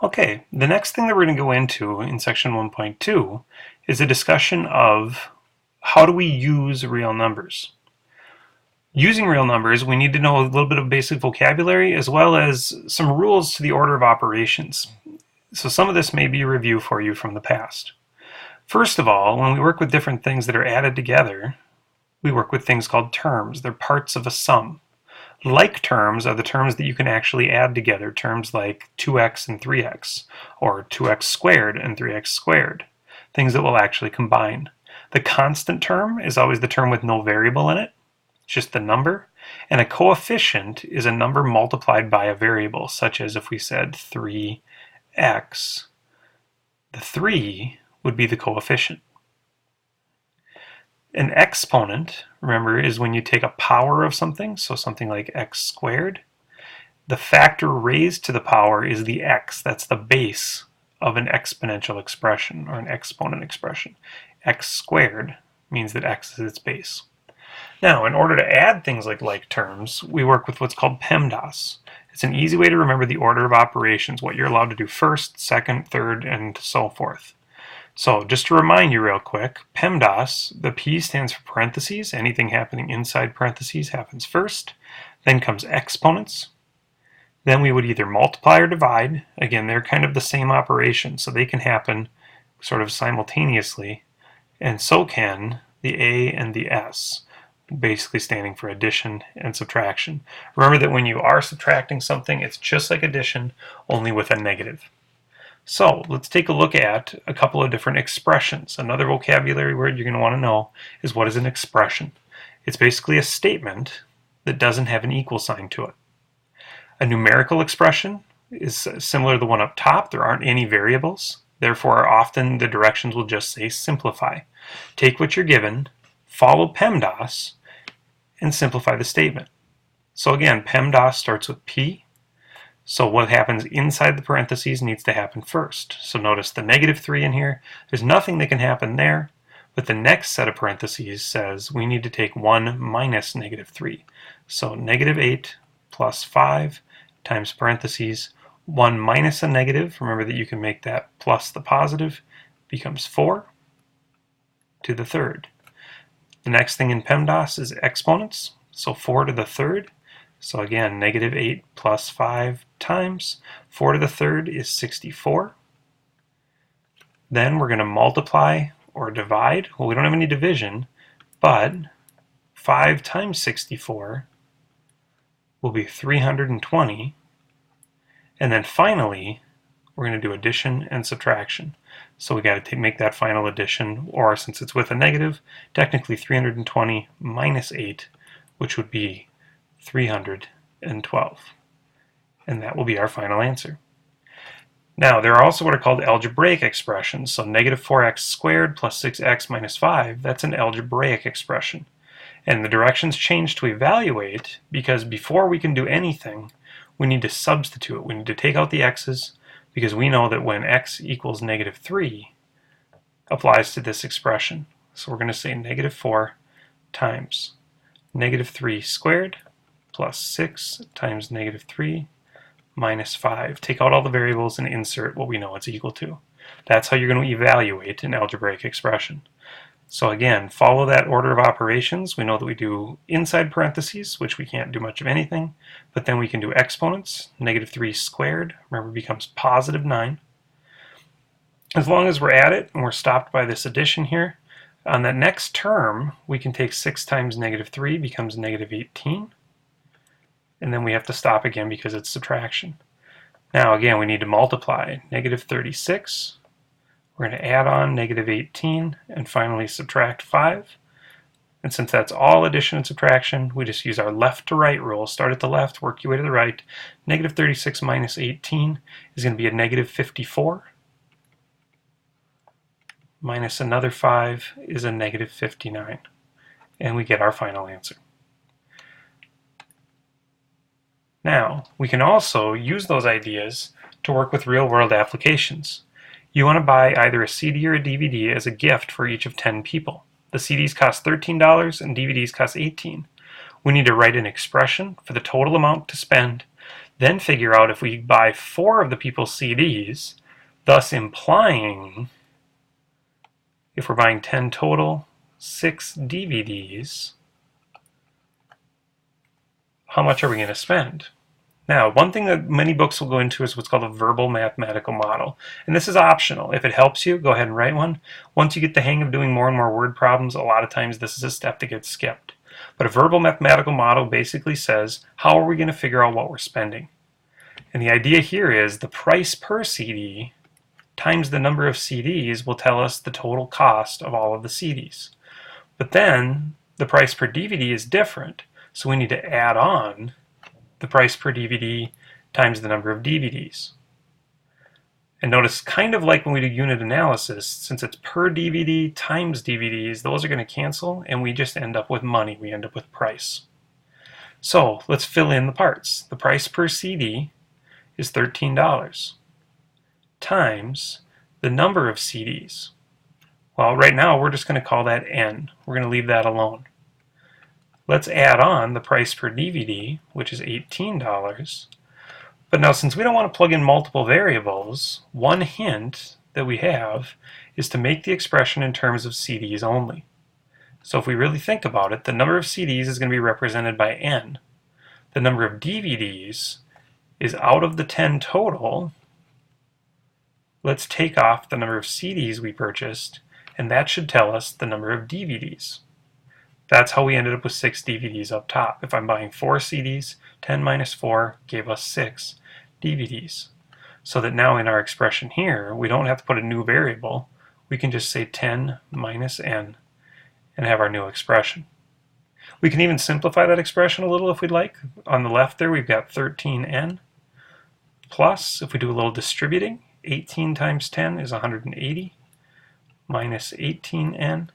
Okay, the next thing that we're going to go into in section 1.2 is a discussion of how do we use real numbers. Using real numbers, we need to know a little bit of basic vocabulary as well as some rules to the order of operations. So some of this may be a review for you from the past. First of all, when we work with different things that are added together, we work with things called terms. They're parts of a sum. Like terms are the terms that you can actually add together, terms like 2x and 3x, or 2x squared and 3x squared, things that will actually combine. The constant term is always the term with no variable in it, it's just the number, and a coefficient is a number multiplied by a variable, such as if we said 3x, the 3 would be the coefficient. An exponent, remember, is when you take a power of something, so something like x squared. The factor raised to the power is the x, that's the base of an exponential expression or an exponent expression. X squared means that x is its base. Now, in order to add things like terms, we work with what's called PEMDAS. It's an easy way to remember the order of operations, what you're allowed to do first, second, third, and so forth. So just to remind you real quick, PEMDAS, the P stands for parentheses. Anything happening inside parentheses happens first. Then comes exponents. Then we would either multiply or divide. Again, they're kind of the same operation, so they can happen sort of simultaneously. And so can the A and the S, basically standing for addition and subtraction. Remember that when you are subtracting something, it's just like addition, only with a negative. So let's take a look at a couple of different expressions. Another vocabulary word you're going to want to know is what is an expression. It's basically a statement that doesn't have an equal sign to it. A numerical expression is similar to the one up top. There aren't any variables. Therefore, often the directions will just say simplify. Take what you're given, follow PEMDAS, and simplify the statement. So again, PEMDAS starts with P. So what happens inside the parentheses needs to happen first. So notice the -3 in here. There's nothing that can happen there, but the next set of parentheses says we need to take 1 minus -3. So -8 plus 5 times parentheses 1 minus a negative. Remember that you can make that plus the positive, becomes 4 to the third. The next thing in PEMDAS is exponents. So 4 to the third. So again, -8 plus 5 times 4 to the third is 64. Then we're going to multiply or divide. Well, we don't have any division, but 5 times 64 will be 320. And then finally, we're going to do addition and subtraction. So we got to make that final addition, or since it's with a negative, technically 320 minus 8, which would be 312. And that will be our final answer. Now, there are also what are called algebraic expressions. So -4x squared plus 6x minus 5, that's an algebraic expression. And the directions change to evaluate because before we can do anything, we need to substitute. We need to take out the x's because we know that when x equals -3 applies to this expression. So we're going to say -4 times -3 squared plus 6 times -3 minus 5. Take out all the variables and insert what we know it's equal to. That's how you're going to evaluate an algebraic expression. So again, follow that order of operations. We know that we do inside parentheses, which we can't do much of anything, but then we can do exponents. -3 squared, remember, becomes positive 9. As long as we're at it and we're stopped by this addition here, on that next term, we can take 6 times -3 becomes -18. And then we have to stop again because it's subtraction. Now again, we need to multiply. -36. We're going to add on -18 and finally subtract 5. And since that's all addition and subtraction, we just use our left to right rule. Start at the left, work your way to the right. -36 minus 18 is going to be a -54. Minus another 5 is a -59. And we get our final answer. Now, we can also use those ideas to work with real-world applications. You want to buy either a CD or a DVD as a gift for each of 10 people. The CDs cost $13 and DVDs cost $18. We need to write an expression for the total amount to spend, Then figure out if we buy 4 of the people's CDs, thus implying if we're buying 10 total, 6 DVDs, how much are we going to spend? Now, one thing that many books will go into is what's called a verbal mathematical model. And this is optional. If it helps you, go ahead and write one. Once you get the hang of doing more and more word problems, a lot of times this is a step that gets skipped. But a verbal mathematical model basically says, how are we going to figure out what we're spending? And the idea here is the price per CD times the number of CDs will tell us the total cost of all of the CDs. But then the price per DVD is different, so we need to add on the price per DVD times the number of DVDs. And notice, kind of like when we do unit analysis, since it's per DVD times DVDs, those are going to cancel, and we just end up with money. We end up with price. So let's fill in the parts. The price per CD is $13 times the number of CDs. Well, right now we're just going to call that N. We're going to leave that alone. Let's add on the price per DVD, which is $18. But now, since we don't want to plug in multiple variables, one hint that we have is to make the expression in terms of CDs only. So if we really think about it, the number of CDs is going to be represented by N. The number of DVDs is out of the 10 total. Let's take off the number of CDs we purchased, and that should tell us the number of DVDs. That's how we ended up with 6 DVDs up top. If I'm buying 4 CDs, 10 minus 4 gave us 6 DVDs. So that now in our expression here, we don't have to put a new variable. We can just say 10 minus N and have our new expression. We can even simplify that expression a little if we'd like. On the left there, we've got 13N plus, if we do a little distributing, 18 times 10 is 180 minus 18N.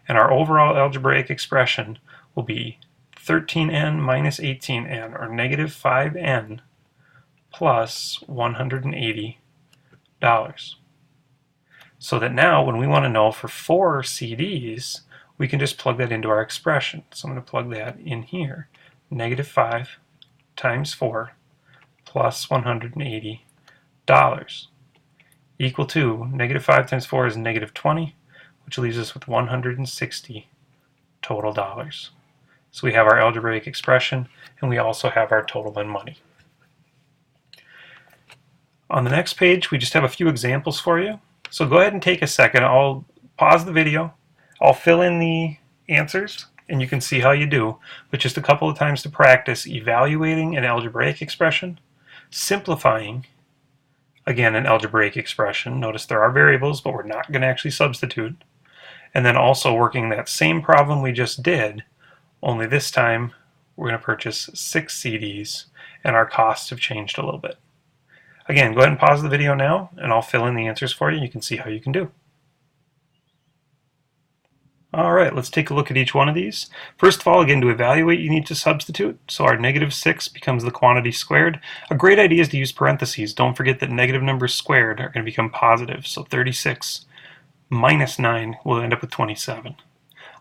And our overall algebraic expression will be 13N minus 18N, or negative 5N plus $180. So that now when we want to know for 4 CDs, we can just plug that into our expression. So I'm going to plug that in here. Negative 5 times 4 plus $180 equal to negative 5 times 4 is negative 20, which leaves us with 160 total dollars. So we have our algebraic expression, and we also have our total in money. On the next page, we just have a few examples for you. So go ahead and take a second. I'll pause the video. I'll fill in the answers, and you can see how you do. But just a couple of times to practice evaluating an algebraic expression, simplifying, again, an algebraic expression. Notice there are variables, but we're not going to actually substitute. And then also working that same problem we just did, only this time we're going to purchase 6 CDs, and our costs have changed a little bit. Again, go ahead and pause the video now, and I'll fill in the answers for you. You can see how you can do. All right, let's take a look at each one of these. First of all, again, to evaluate, you need to substitute. So our negative 6 becomes the quantity squared. A great idea is to use parentheses. Don't forget that negative numbers squared are going to become positive. So 36 minus 9 will end up with 27.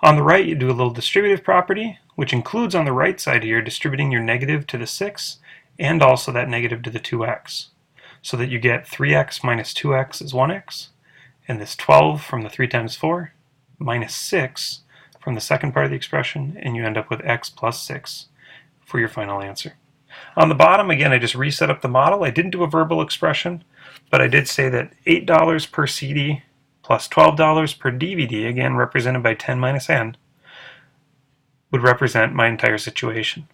On the right, you do a little distributive property, which includes on the right side here distributing your negative to the 6 and also that negative to the 2x. So that you get 3x minus 2x is 1x, and this 12 from the 3 times 4 minus 6 from the second part of the expression, and you end up with x plus 6 for your final answer. On the bottom, again, I just reset up the model. I didn't do a verbal expression, but I did say that $8 per CD plus $12 per DVD, again represented by 10 minus n, would represent my entire situation.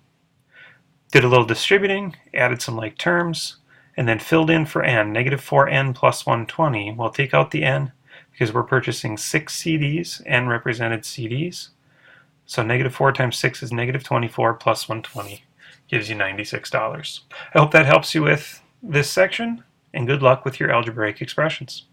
Did a little distributing, added some like terms, and then filled in for n, negative 4n plus 120. Well, take out the n because we're purchasing 6 CDs, n represented CDs. So negative 4 times 6 is negative 24 plus 120 gives you $96. I hope that helps you with this section, and good luck with your algebraic expressions.